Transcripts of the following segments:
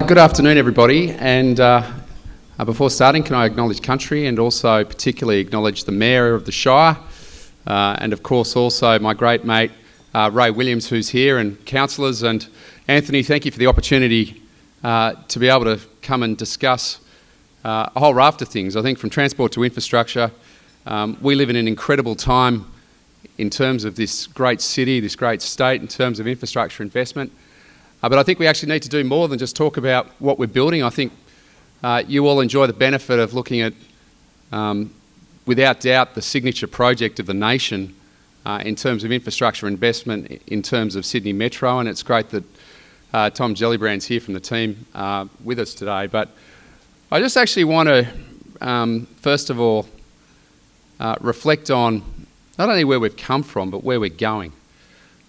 Good afternoon, everybody, and before starting, can I acknowledge country and also particularly acknowledge the Mayor of the Shire and of course also my great mate Ray Williams, who's here, and councillors. And Anthony, thank you for the opportunity to be able to come and discuss a whole raft of things. I think from transport to infrastructure, we live in an incredible time in terms of this great city, this great state, in terms of infrastructure investment. But I think we actually need to do more than just talk about what we're building. I think you all enjoy the benefit of looking at, without doubt, the signature project of the nation in terms of infrastructure investment, in terms of Sydney Metro, and it's great that Tom Gellibrand's here from the team with us today. But I just actually want to, first of all, reflect on not only where we've come from, but where we're going.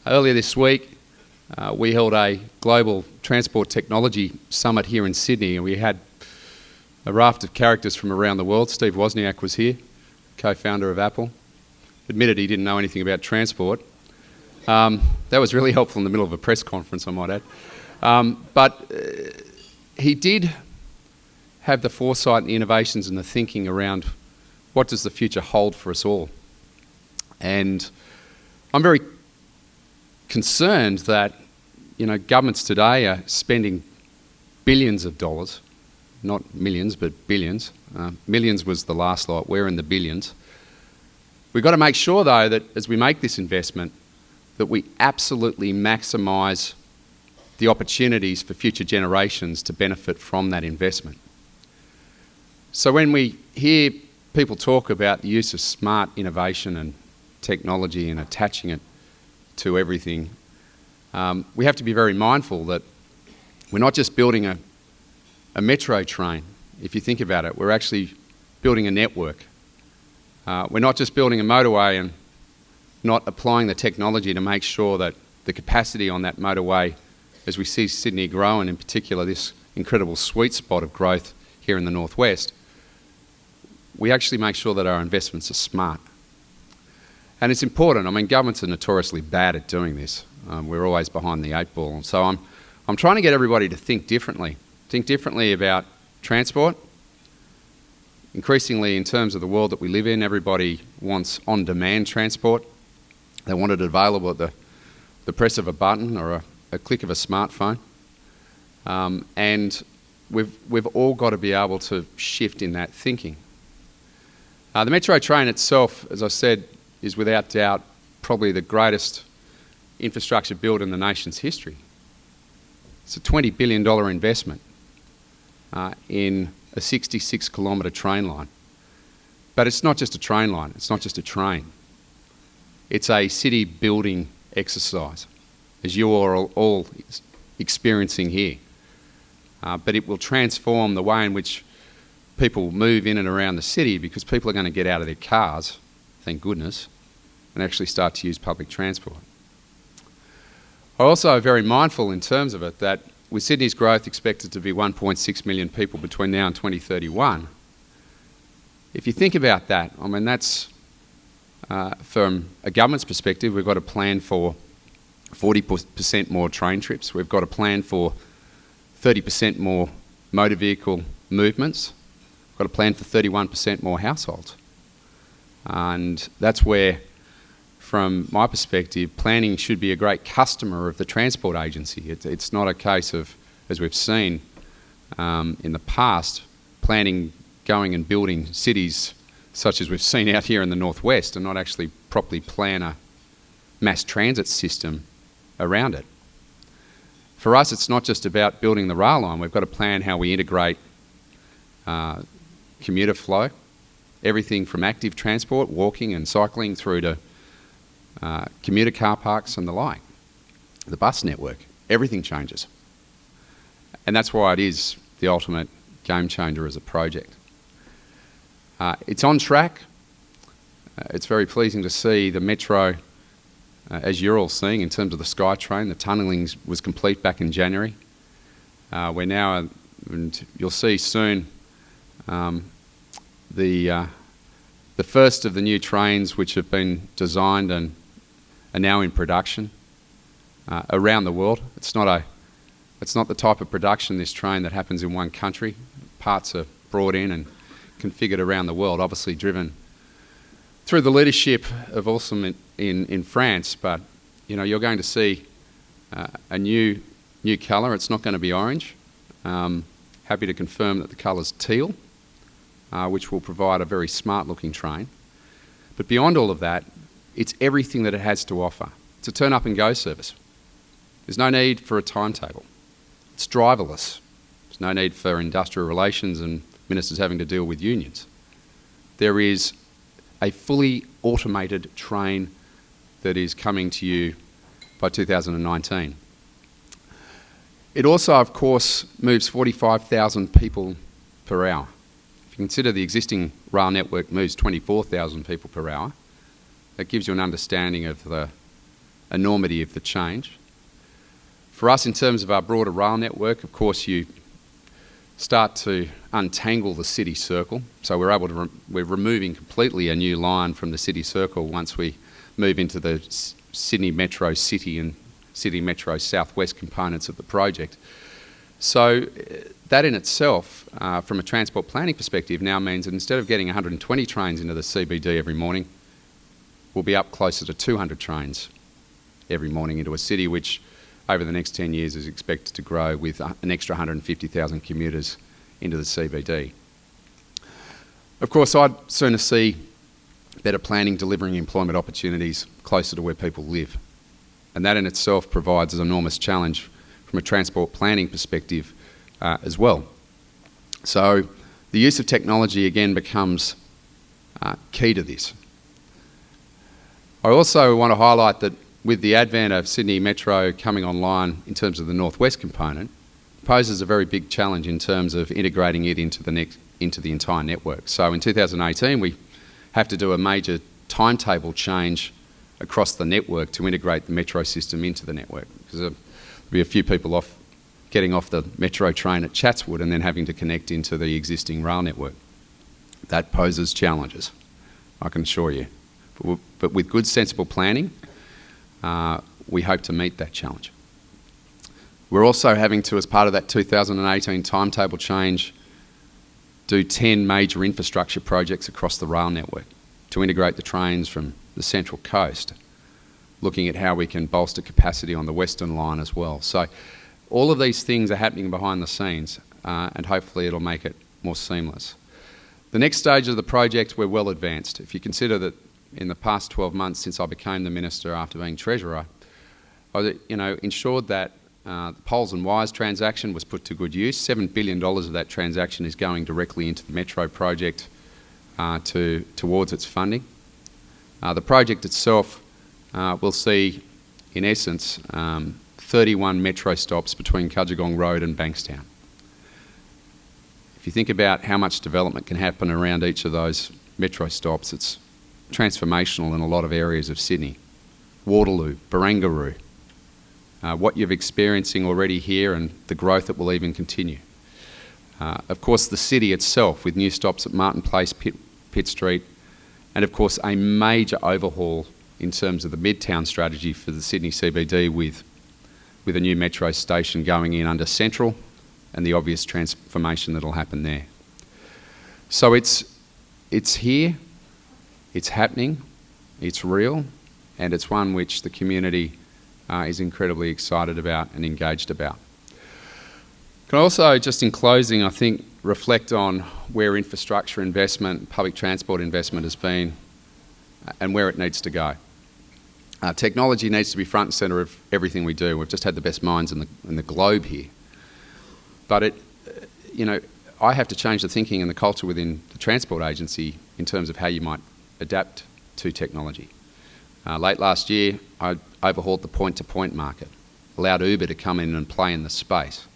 Earlier this week, we held a global transport technology summit here in Sydney, and we had a raft of characters from around the world. Steve Wozniak was here, co-founder of Apple. Admitted he didn't know anything about transport. That was really helpful in the middle of a press conference, I might add. But he did have the foresight and the innovations and the thinking around what does the future hold for us all. And I'm very concerned that, governments today are spending billions of dollars, not millions, but billions. Millions was the last lot. We're in the billions. We've got to make sure, though, that as we make this investment, that we absolutely maximise the opportunities for future generations to benefit from that investment. So when we hear people talk about the use of smart innovation and technology and attaching it to everything, we have to be very mindful that we're not just building a metro train. If you think about it, we're actually building a network. We're not just building a motorway and not applying the technology to make sure that the capacity on that motorway, as we see Sydney grow, and in particular this incredible sweet spot of growth here in the northwest, we actually make sure that our investments are smart. And it's important. I mean, governments are notoriously bad at doing this. We're always behind the eight ball. So I'm trying to get everybody to think differently. Think differently about transport. Increasingly, in terms of the world that we live in, everybody wants on-demand transport. They want it available at the press of a button or a click of a smartphone. And we've all got to be able to shift in that thinking. The metro train itself, as I said, is without doubt probably the greatest infrastructure build in the nation's history. It's a $20 billion investment in a 66-kilometre train line. But it's not just a train line, it's not just a train. It's a city building exercise, as you are all experiencing here. But it will transform the way in which people move in and around the city, because people are going to get out of their cars, thank goodness, and actually start to use public transport. I'm also very mindful in terms of it that with Sydney's growth expected to be 1.6 million people between now and 2031, if you think about that, I mean, that's, from a government's perspective, we've got a plan for 40% more train trips. We've got a plan for 30% more motor vehicle movements. We've got a plan for 31% more households. And that's where, from my perspective, planning should be a great customer of the transport agency. It's not a case of, as we've seen in the past, planning, going and building cities such as we've seen out here in the northwest and not actually properly plan a mass transit system around it. For us, it's not just about building the rail line. We've got to plan how we integrate commuter flow, everything from active transport, walking and cycling, through to commuter car parks and the like. The bus network, everything changes. And that's why it is the ultimate game changer as a project. It's on track. It's very pleasing to see the metro, as you're all seeing, in terms of the SkyTrain. The tunnelling was complete back in January. We're now, and you'll see soon, the first of the new trains which have been designed and are now in production around the world. It's not It's not the type of production, this train, that happens in one country. Parts are brought in and configured around the world, obviously driven through the leadership of Awesome in France, but you're going to see a new colour. It's not going to be orange. Happy to confirm that the colour's teal, which will provide a very smart looking train. But beyond all of that, it's everything that it has to offer. It's a turn up and go service. There's no need for a timetable. It's driverless. There's no need for industrial relations and ministers having to deal with unions. There is a fully automated train that is coming to you by 2019. It also, of course, moves 45,000 people per hour. If you consider the existing rail network moves 24,000 people per hour, that gives you an understanding of the enormity of the change. For us, in terms of our broader rail network, of course, you start to untangle the city circle. So we're removing completely a new line from the city circle once we move into the Sydney Metro City and City Metro Southwest components of the project. So that in itself, from a transport planning perspective, now means that instead of getting 120 trains into the CBD every morning, we'll be up closer to 200 trains every morning into a city which over the next 10 years is expected to grow with an extra 150,000 commuters into the CBD. Of course, I'd sooner see better planning delivering employment opportunities closer to where people live. And that in itself provides an enormous challenge from a transport planning perspective as well. So the use of technology again becomes key to this. I also want to highlight that with the advent of Sydney Metro coming online in terms of the northwest component, poses a very big challenge in terms of integrating it into the entire network. So in 2018, we have to do a major timetable change across the network to integrate the metro system into the network, because there'll be a few people getting off the metro train at Chatswood and then having to connect into the existing rail network. That poses challenges, I can assure you. But with good, sensible planning, we hope to meet that challenge. We're also having to, as part of that 2018 timetable change, do 10 major infrastructure projects across the rail network to integrate the trains from the Central Coast, looking at how we can bolster capacity on the Western Line as well. So all of these things are happening behind the scenes, and hopefully it'll make it more seamless. The next stage of the project, we're well advanced. If you consider that in the past 12 months since I became the Minister after being Treasurer, I ensured that the Poles and Wires transaction was put to good use. $7 billion of that transaction is going directly into the Metro project towards its funding. The project itself will see, in essence, 31 Metro stops between Cudgegong Road and Bankstown. If you think about how much development can happen around each of those Metro stops, it's transformational in a lot of areas of Sydney. Waterloo, Barangaroo, what you're experiencing already here and the growth that will even continue. Of course, the city itself with new stops at Martin Place, Pitt Street, and of course a major overhaul in terms of the Midtown strategy for the Sydney CBD with a new metro station going in under Central and the obvious transformation that will happen there. So it's here, it's happening, it's real, and it's one which the community is incredibly excited about and engaged about. Can I also, just in closing, I think, reflect on where infrastructure investment, public transport investment has been and where it needs to go. Technology needs to be front and centre of everything we do. We've just had the best minds in the globe here. But I have to change the thinking and the culture within the Transport Agency in terms of how you might adapt to technology. Late last year, I overhauled the point-to-point market, allowed Uber to come in and play in the space.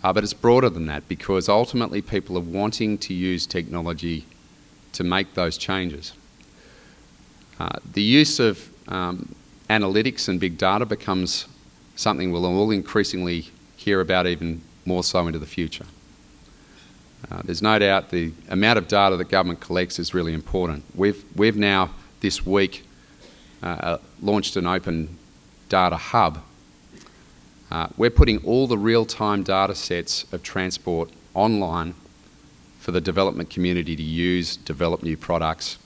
But it's broader than that, because ultimately people are wanting to use technology to make those changes. The use of analytics and big data becomes something we'll all increasingly hear about even more so into the future. There's no doubt the amount of data that government collects is really important. We've now, this week, launched an open data hub We're putting all the real-time data sets of transport online for the development community to use, develop new products,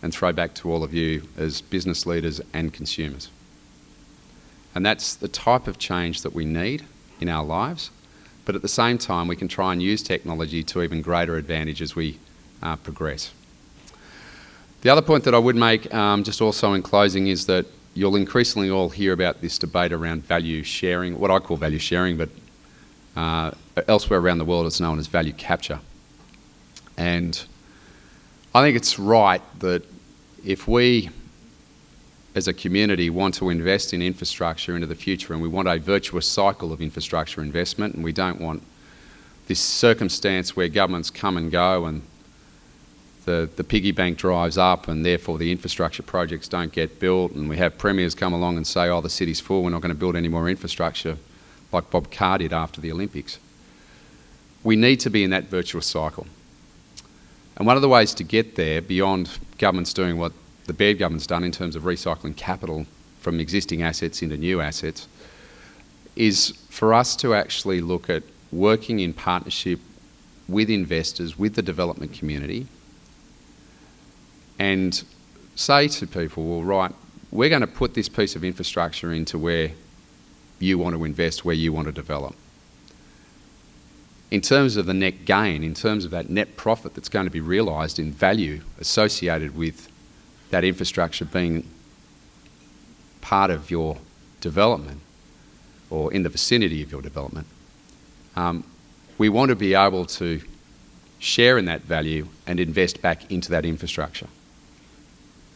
and throw back to all of you as business leaders and consumers. And that's the type of change that we need in our lives, but at the same time we can try and use technology to even greater advantage as we progress. The other point that I would make, just also in closing, is that you'll increasingly all hear about this debate around value sharing, what I call value sharing, but elsewhere around the world it's known as value capture. And I think it's right that if we as a community want to invest in infrastructure into the future, and we want a virtuous cycle of infrastructure investment, and we don't want this circumstance where governments come and go and the piggy bank drives up and therefore the infrastructure projects don't get built, and we have premiers come along and say, oh, the city's full, we're not going to build any more infrastructure, like Bob Carr did after the Olympics. We need to be in that virtuous cycle. And one of the ways to get there, beyond governments doing what the Baird government's done in terms of recycling capital from existing assets into new assets, is for us to actually look at working in partnership with investors, with the development community, and say to people, well, right, we're going to put this piece of infrastructure into where you want to invest, where you want to develop. In terms of the net gain, in terms of that net profit that's going to be realised in value associated with that infrastructure being part of your development or in the vicinity of your development, we want to be able to share in that value and invest back into that infrastructure.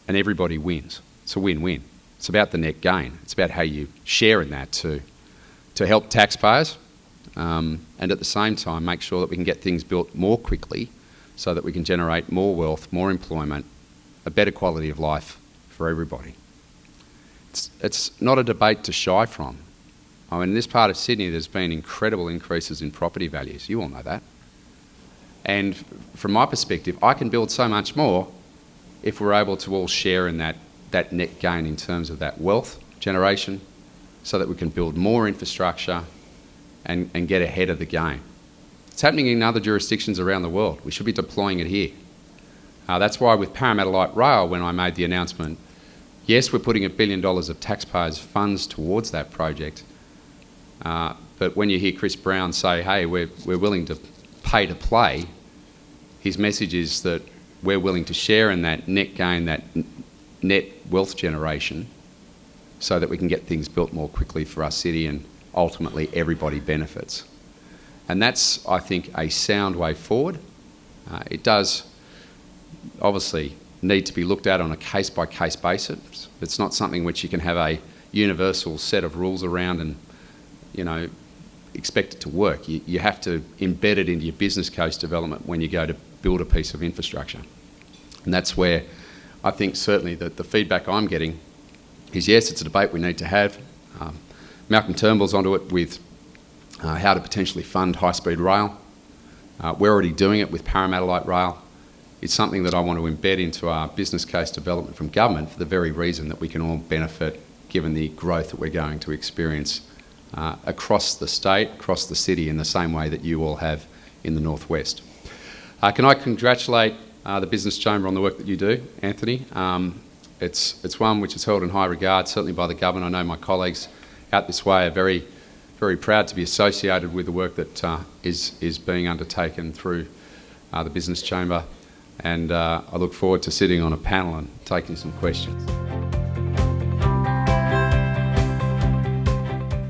And everybody wins. It's a win-win. It's about the net gain. It's about how you share in that to help taxpayers and at the same time make sure that we can get things built more quickly so that we can generate more wealth, more employment, a better quality of life for everybody. It's not a debate to shy from. I mean, in this part of Sydney there's been incredible increases in property values. You all know that. And from my perspective, I can build so much more if we're able to all share in that net gain in terms of that wealth generation so that we can build more infrastructure and get ahead of the game. It's happening in other jurisdictions around the world. We should be deploying it here. That's why with Parramatta Light Rail, when I made the announcement, yes, we're putting $1 billion of taxpayers' funds towards that project, but when you hear Chris Brown say, hey, we're willing to pay to play, his message is that we're willing to share in that net gain, that net wealth generation, so that we can get things built more quickly for our city and ultimately everybody benefits. And that's, I think, a sound way forward. It does obviously need to be looked at on a case-by-case basis. It's not something which you can have a universal set of rules around and, you know, expect it to work. You have to embed it into your business case development when you go to build a piece of infrastructure. And that's where I think certainly that the feedback I'm getting is, yes, it's a debate we need to have. Malcolm Turnbull's onto it with how to potentially fund high-speed rail. We're already doing it with Parramatta Light Rail. It's something that I want to embed into our business case development from government for the very reason that we can all benefit given the growth that we're going to experience across the state, across the city, in the same way that you all have in the northwest. Can I congratulate the Business Chamber on the work that you do, Anthony? It's one which is held in high regard, certainly by the government. I know my colleagues out this way are very, very proud to be associated with the work that is being undertaken through the Business Chamber, and I look forward to sitting on a panel and taking some questions.